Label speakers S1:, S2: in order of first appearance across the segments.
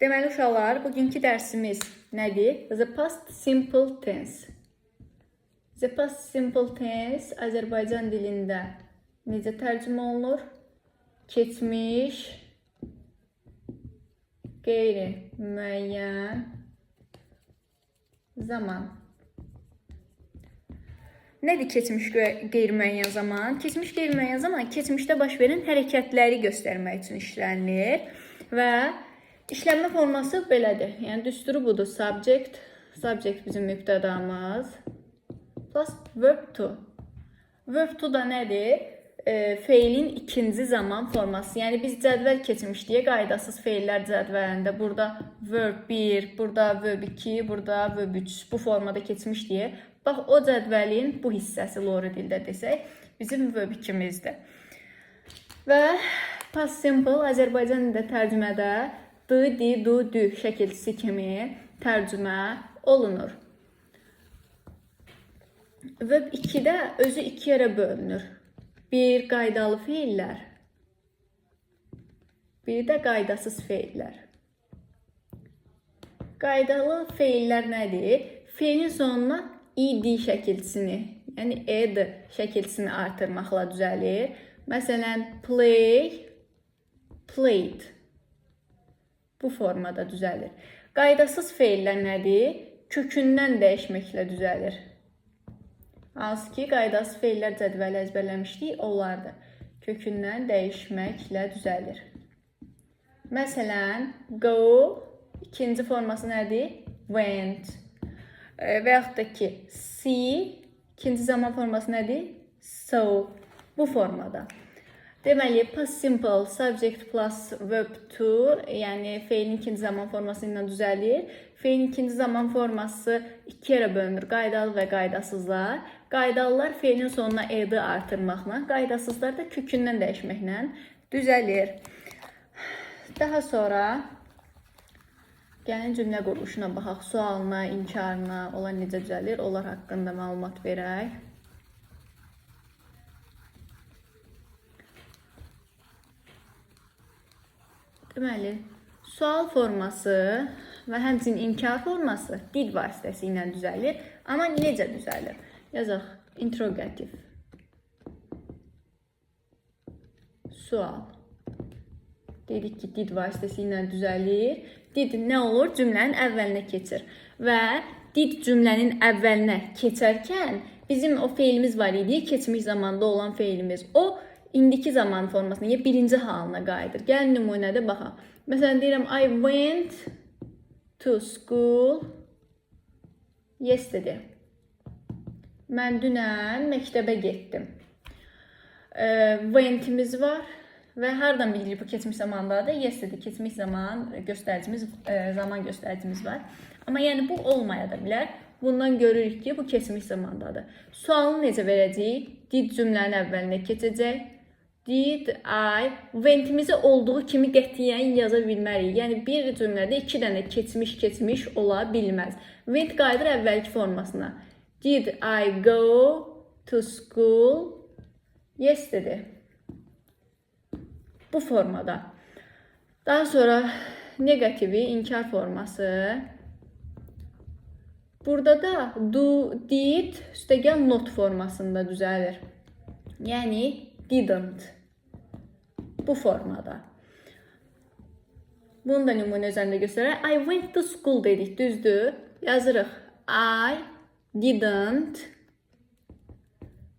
S1: Deməli uşaqlar, bugünkü dərsimiz nədir? The past simple tense. The past simple tense Azərbaycan dilində necə tərcümə olunur? Keçmiş qeyri-müəyyən zaman. Nədir keçmiş qeyri-müəyyən zaman? Keçmiş qeyri-müəyyən zaman keçmişdə baş verən hərəkətləri göstərmək üçün işlənilir və işlənmə forması belədir. Yəni düsturu budur. Subject bizim mübtədamız plus verb to. Verb to da nədir? Feilin ikinci zaman forması. Yəni biz cədvəl keçmişdiyə qaydasız feillər cədvəlində burada verb 1, burada verb 2, burada verb 3 bu formada keçmişdiyə. Bax o cədvəlin bu hissəsi Lori dildə desək bizim verb 2-mizdir. Və past simple Azərbaycan dilində tərcümədə d, di, du, dü şəkilçisi kimi tərcümə olunur. Verb 2-də özü iki yerə bölünür. Bir qaydalı feillər, bir də qaydasız feillər. Qaydalı feillər nədir? Feilin sonuna id şəkilçisini, yəni ed şəkilçisini artırmaqla düzəlir. Məsələn, play, played. Bu formada düzəlir. Qaydasız feillər nədir? Kökündən dəyişməklə düzəlir. Hansı ki, qaydasız feillər cədvəli əzbərləmişdik, onlardır. Kökündən dəyişməklə düzəlir. Məsələn, go, ikinci forması nədir? Went. Və yaxud da ki, see, ikinci zaman forması nədir? So. Bu formada. Deməli, past simple, subject plus verb to, yəni feilin ikinci zaman forması ilə düzəlir. Feilin ikinci zaman forması iki yerə bölünür. Qaydalı və qaydasızlar. Qaydalılar feilin sonuna ed artırmaqla, qaydasızlar da kökündən dəyişməklə düzəlir. Daha sonra gəlin cümlə quruluşuna baxaq. Sualına, inkarına, onlar necə düzəlir, onlar haqqında məlumat verək. Deməli, sual forması və həmçinin inkar forması did vasitəsi ilə düzəlir. Amma necə düzəlir? Yazaq, interrogativ. Sual. Dedik ki, did vasitəsi ilə düzəlir. Did nə olur? Cümlənin əvvəlinə keçir. Və did cümlənin əvvəlinə keçərkən bizim o feilimiz var idi, keçmiş zamanda olan feilimiz. O, indiki zaman formasına, ya birinci halına qayıdır. Gəlin nümunədə baxaq. Məsələn, deyirəm, I went to school yesterday. Mən dünən məktəbə getdim. Went'imiz var və hardan bilirik bu keçmiş zamandadır? Yesterday, keçmiş zaman göstəricimiz var. Amma yəni bu olmaya da bilər. Bundan görürük ki, bu keçmiş zamandadır. Sualını necə verəcəyik? Did cümlənin əvvəlinə keçəcək. Did I, went'imizi olduğu kimi qətiyyən yaza bilmərik. Yəni bir cümlədə iki dənə keçmiş ola bilməz. Went qayıdır əvvəlki formasına. Did I go to school yesterday? Bu formada. Daha sonra negativi, inkar forması. Burada da do, did, üstəgəl not formasında düzəlir. Yəni didn't. Bu formada. Bunu da nümunə üzərində göstərək. I went to school dedik, düzdür. Yazırıq. I didn't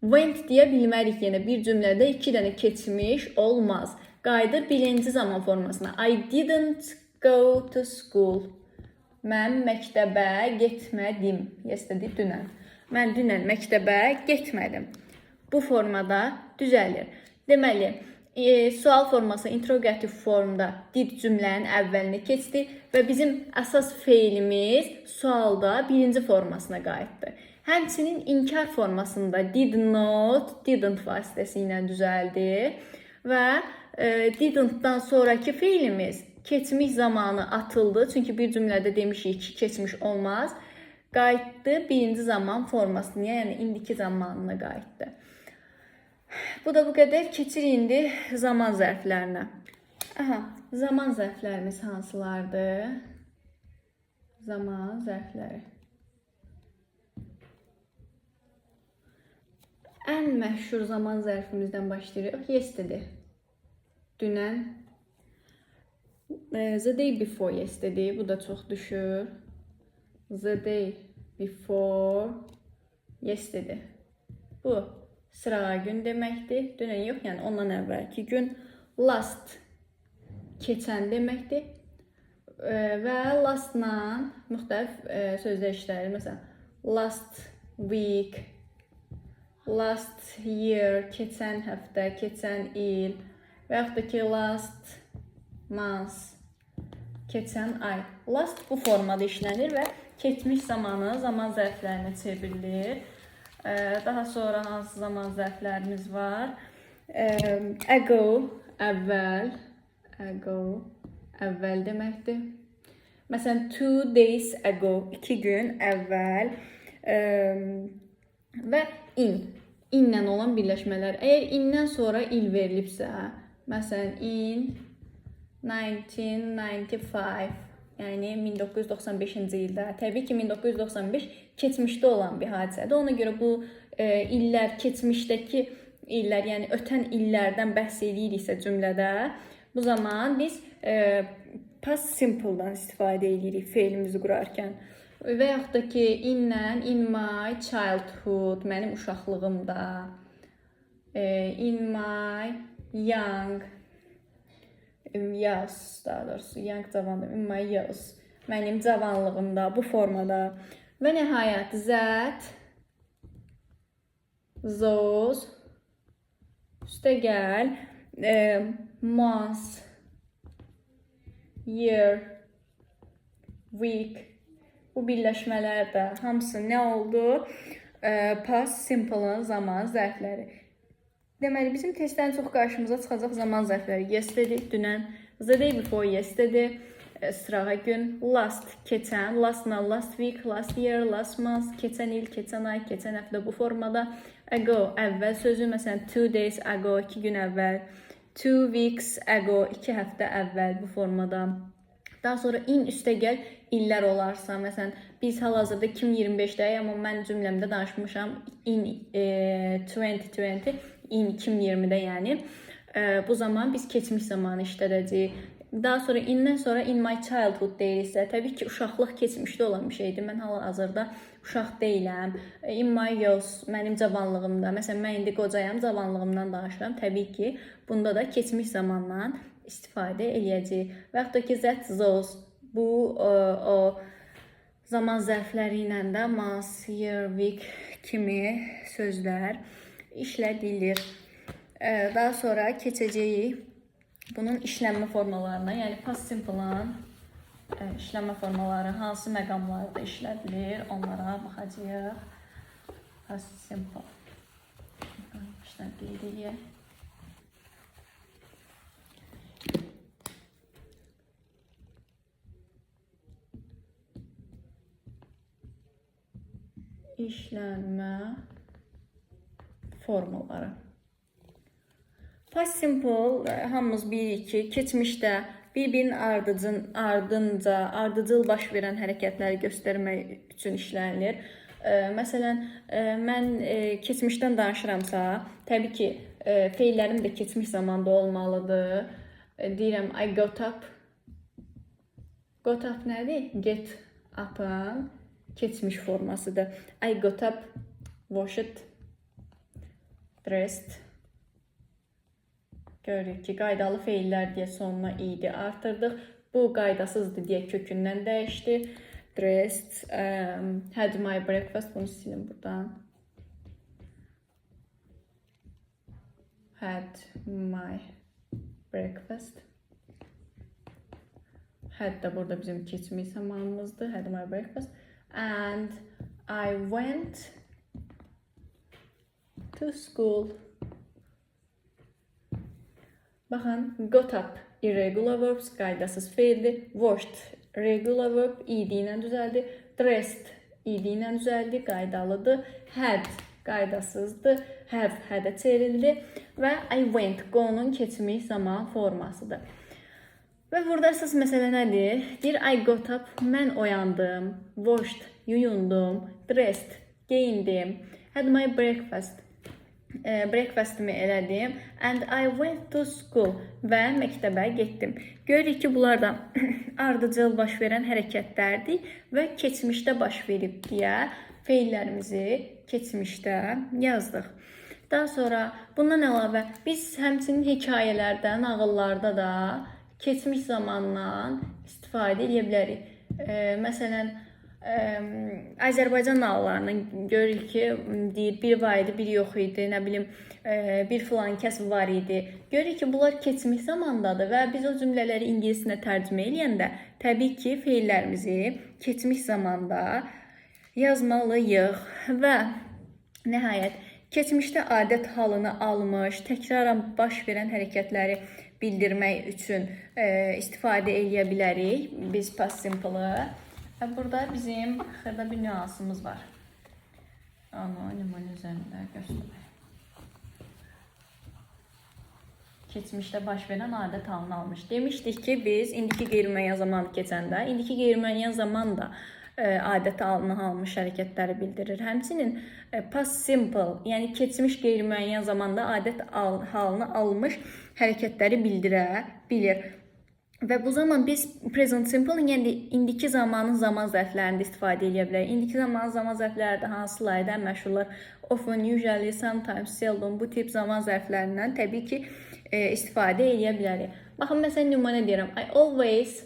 S1: went deyə bilmərik yenə. Bir cümlədə iki dənə keçmiş olmaz. Qayıdır birinci zaman formasına. I didn't go to school. Mən məktəbə getmədim. Yesterday, dünən. Mən dünən məktəbə getmədim. Bu formada düzəlir. Deməli, sual forması interrogativ formda did cümlənin əvvəlinə keçdi və bizim əsas feilimiz sualda birinci formasına qayıtdı. Həmçinin inkar formasında did not, didn't vasitəsi ilə düzəldi və didn'tdan sonraki feilimiz keçmiş zamanı atıldı. Çünki bir cümlədə demişik ki, keçmiş olmaz. Qayıtdı birinci zaman formasına, yəni indiki zamanına qayıtdı. Bu da bu qədər. Keçir indi zaman zərflərinə. Zaman zərflərimiz hansılardır? Zaman zərfləri. Ən məşhur zaman zərfimizdən başlayırıq. Yesterday. Dünən. The day before yesterday. Bu da çox düşür. The day before yesterday. Bu sırağa gün deməkdir. Dünən yox, yəni ondan əvvəlki gün. Last keçən deməkdir. Və lastla müxtəlif sözlər işlərir. Məsələn, last week, last year, keçən həftə, keçən il və yaxud da ki, last month, keçən ay. Last bu formada işlənir və keçmiş zamanı zaman zərflərinə çevrilir. Daha sonra hansı zaman zərflərimiz var? Ago, əvvəl. Ago, əvvəl deməkdir. Məsələn, 2 days ago, 2 gün əvvəl. Və in. İnlə olan birləşmələr. Əgər indən sonra il verilibsə, məsələn, in 1995, yəni 1995-ci ildə. Təbii ki, 1995 keçmişdə olan bir hadisədir. Ona görə bu illər, keçmişdəki illər, yəni ötən illərdən bəhs ediriksə cümlədə, bu zaman biz past simple'dan istifadə edirik feilimizi qurarkən. Və yaxud da ki, in my childhood, mənim uşaqlığımda, in my young years, daha doğrusu, young cavanlığım, in my years, mənim cavanlığımda, bu formada. Və nəhayət, that, those, üstəgəl, month, year, week, bu birləşmələr də hamısı nə oldu? Past simple-ın zaman zərfləri. Deməli, bizim testdən çox qarşımıza çıxacaq zaman zərfləri. Yesterday, dünən, the day before yesterday, sırağa gün, last, keçən, lastla last week, last year, last month, keçən il, keçən ay, keçən həftə bu formada. Ago, əvvəl sözü, məsələn, 2 days ago, 2 gün əvvəl. 2 weeks ago, 2 həftə əvvəl bu formada. Daha sonra in üstəgəl illər olarsa, məsələn, biz hal-hazırda 2025-dəyik, amma mən cümləmdə danışmışam in 2020, in 2020-də yəni. Bu zaman biz keçmiş zamanı işlədəcəyik. Daha sonra indən sonra in my childhood deyirsə, təbii ki, uşaqlıq keçmişdə olan bir şeydir. Mən hal-hazırda uşaq deyiləm. In my years, mənim cavanlığımda. Məsələn, mən indi qocayam, cavanlığımdan danışıram. Təbii ki, bunda da keçmiş zamandan istifadə eləyəcəyik. Və yaxud da ki, that, those, bu o zaman zərfləri ilə də month, year, week kimi sözlər işlədilir. Daha sonra keçəcəyik bunun işlənmə formalarına, yəni past simple-ın işlənmə formaları hansı məqamlarda işlədilir, onlara baxacağıq. Past simple. İşlədilir. İşlənmə formaları. Past simple hamımız bilirik ki, keçmişdə bir-birinin ardınca, ardıcıl baş verən hərəkətləri göstərmək üçün işlənilir. Məsələn, mən keçmişdən danışıramsa, təbii ki, feillərim də keçmiş zamanda olmalıdır. Deyirəm, I got up. Got up nədir? Get up'ın keçmiş formasıdır. I got up, washed, dressed. Görürük ki, qaydalı feillər deyə sonuna id artırdıq. Bu qaydasızdır deyə kökündən dəyişdi. Dressed, had my breakfast. Bunu silin buradan. Had my breakfast. Had da burada bizim keçmiş zamanımızdır. Had my breakfast. And I went to school. Baxın, got up irregular verbs, qaydasız feildir. Washed regular verb, id ilə düzəldi. Dressed id ilə düzəldi, qaydalıdır. Had qaydasızdır. Have had-ə çevrildi və I went go-nun keçmiş zaman formasıdır. Və burada əsas məsələ nədir? Deyir, I got up, mən oyandım, washed, yuyundum, dressed, geyindim, had my breakfast, breakfastımı elədim, and I went to school və məktəbə getdim. Görürük ki, bunlar da ardıcıl baş verən hərəkətlərdir və keçmişdə baş verib deyə feillərimizi keçmişdə yazdıq. Daha sonra bundan əlavə biz həmçinin hekayələrdə, nağıllarda da keçmiş zamandan istifadə edə bilərik. Məsələn, Azərbaycan nağıllarından görürük ki, deyir, bir var idi, bir yox idi, nə bilim, bir filan kəs var idi. Görürük ki, bunlar keçmiş zamandadır və biz o cümlələri ingilisinə tərcümə eləyəndə təbii ki, feillərimizi keçmiş zamanda yazmalıyıq və nəhayət, keçmişdə adət halını almış, təkrarən baş verən hərəkətləri bildirmək üçün istifadə edə bilərik biz past simple-ı. Burada bizim xırda bir nüansımız var. Onu nümunə üzərində göstərək. Keçmişdə baş verən adət halını almış. Demişdik ki, biz indiki qeyri-müəyyən zamanı keçəndə, indiki qeyri-müəyyən zaman da adət halını almış hərəkətləri bildirir. Həmçinin past simple, yəni keçmiş qeyri-müəyyən zamanda adət halını almış hərəkətləri bildirə bilir. Və bu zaman biz present simple, yəni indiki zamanın zaman zərflərində istifadə edə bilərik. İndiki zamanın zaman zərfləri də hansılardır? Ən məşhurlar often, usually, sometimes, seldom, bu tip zaman zərflərindən təbii ki istifadə edə bilərik. Baxın, məsələn, nümunə deyirəm. I always,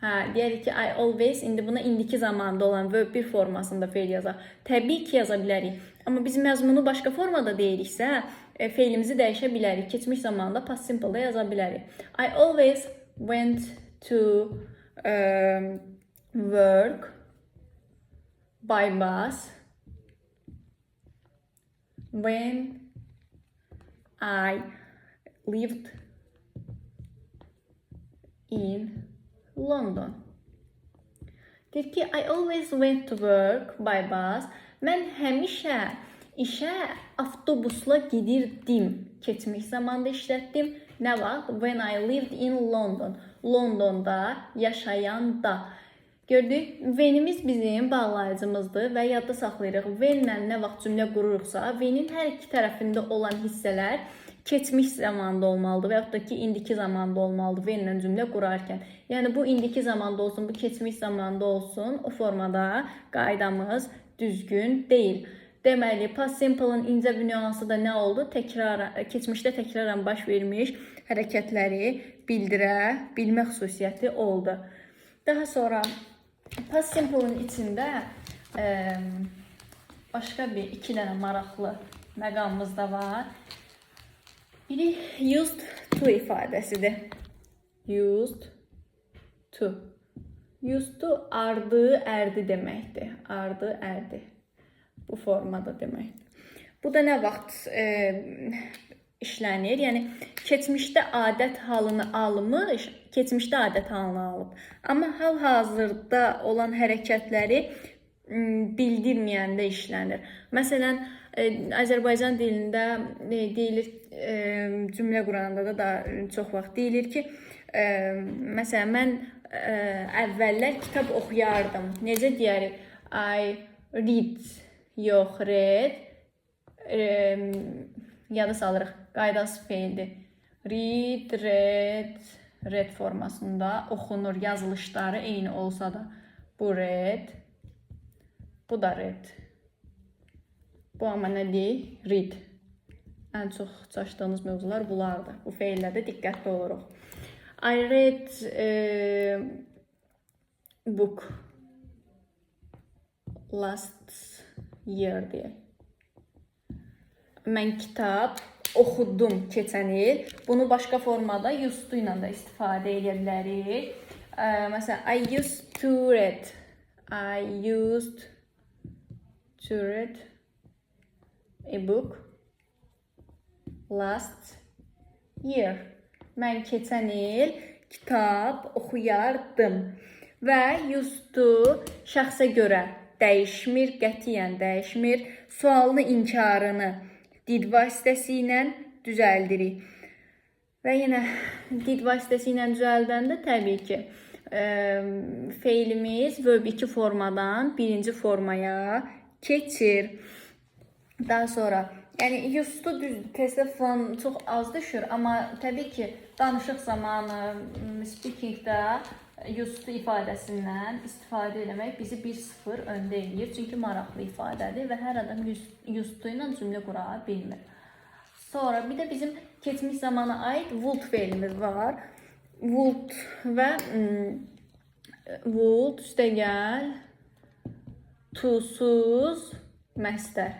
S1: deyirik ki, I always, indi buna indiki zamanda olan verb bir formasında feil yazaq. Təbii ki, yaza bilərik. Amma biz məzmunu başqa formada deyiriksə, feilimizi dəyişə bilərik. Keçmiş zamanda past simple-da yaza bilərik. I always went to work by bus when I lived in London. Deyir ki, I always went to work by bus. Mən həmişə işə avtobusla gedirdim. Keçmiş zamanda işlətdim. Nə vaxt? When I lived in London. Londonda yaşayanda. Gördük, venimiz bizim bağlayıcımızdır və yadda saxlayırıq. Venlə nə vaxt cümlə qururuqsa, venin hər iki tərəfində olan hissələr keçmiş zamanda olmalıdır və yaxud da ki, indiki zamanda olmalıdır venlə cümlə qurarkən. Yəni, bu indiki zamanda olsun, bu keçmiş zamanda olsun, o formada qaydamız düzgün deyil. Deməli, past simple-ın incə bir nüansı da nə oldu? Keçmişdə təkrarən baş vermiş hərəkətləri bildirə bilmə xüsusiyyəti oldu. Daha sonra past simple-ın içində başqa iki dənə maraqlı məqamımız da var. Biri used to ifadəsidir. Used to. Used to ardı, ərdi deməkdir. Ardı, ərdi. Bu formada deməkdir. Bu da nə vaxt işlənir? Yəni, keçmişdə adət halını almış, keçmişdə adət halını alıb. Amma hal-hazırda olan hərəkətləri bildirməyəndə işlənir. Məsələn, Azərbaycan dilində deyilir, cümlə quranda da çox vaxt deyilir ki, məsələn, mən əvvəllər kitab oxuyardım. Necə deyərik? I read, yox, read. Yada salırıq, qaydası feildir. Read, read formasında oxunur, yazılışları eyni olsa da. Bu read, bu da read. Bu amma nədir? Read. Ən çox çaşdığınız mövzular bunlardır. Bu feillərdə diqqətli oluruq. I read book last year deyək. Mən kitab oxudum keçən il. Bunu başqa formada used to ilə də istifadə edə bilərik. Məsələn, I used to read. I used to read a book last year. Mən keçən il kitab oxuyardım. Və used to şəxsə görə dəyişmir, qətiyyən dəyişmir. Sualını, inkarını did vasitəsi ilə düzəldirik. Və yenə did vasitəsi ilə düzəldəndə təbii ki, feilimiz verb 2 formadan birinci formaya keçir. Daha sonra, yəni used-u düzdür, testdə falan çox az düşür, amma təbii ki, danışıq zamanı, speakingdə used ifadəsindən istifadə etmək bizi 1-0 öndə eləyir. Çünki maraqlı ifadədir və hər adam used ilə cümlə qura bilmir. Sonra bir də bizim keçmiş zamana aid would feilimiz var. Would və would üstəgəl to-suz məstər.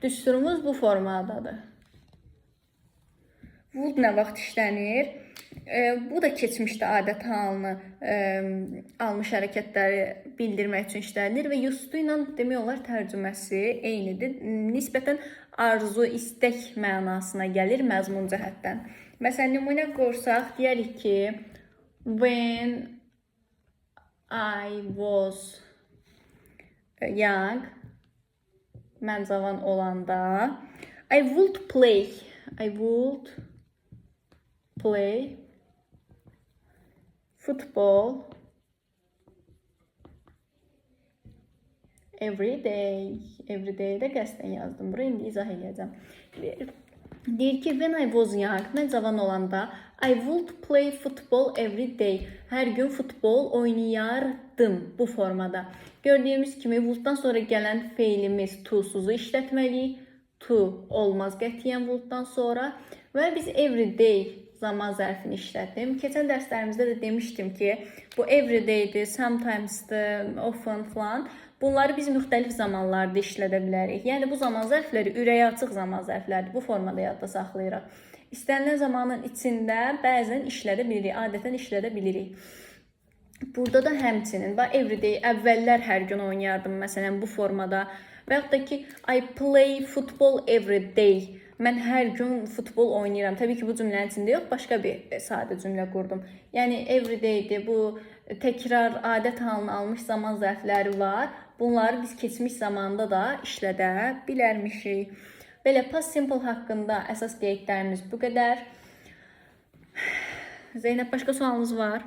S1: Düsturumuz bu formadadır. Would nə vaxt işlənir? Bu da keçmişdə adət halını almış hərəkətləri bildirmək üçün işlənilir və used ilə demək olar tərcüməsi eynidir. Nisbətən arzu, istək mənasına gəlir məzmun cəhətdən. Məsələn, nümunə qorsaq, deyərik ki, when I was young, mən cavan olanda, I would play football every day. Every day də qəsdən yazdım. Buraya indi izah edəcəm. Deyir ki, when I was young, mən cavan olanda, I would play football every day. Hər gün futbol oynayardım bu formada. Gördüyümüz kimi, would'dan sonra gələn feilimiz to-suzu işlətməliyik. To olmaz qətiyyən would'dan sonra. Və biz every day zaman zərfini işlətdim. Keçən dərslərimizdə də demişdim ki, bu every day'dir, sometimes'dir, often falan. Bunları biz müxtəlif zamanlarda işlədə bilərik. Yəni, bu zaman zərfləri ürəyə açıq zaman zərflərdir. Bu formada yadda saxlayırıq. İstənilən zamanın içində bəzən işlədə bilirik, adətən işlədə bilirik. Burada da həmçinin, every day, əvvəllər hər gün oynayardım, məsələn, bu formada. Və yaxud da ki, I play football every day. Mən hər gün futbol oynayıram. Təbii ki, bu cümlənin içində yox, başqa bir sadə cümlə qurdum. Yəni, every day'dir, bu təkrar, adət halını almış zaman zərfləri var. Bunları biz keçmiş zamanda da işlədə bilərmişik. Belə, past simple haqqında əsas qeydlərimiz bu qədər. Zeynəb, başqa sualınız var?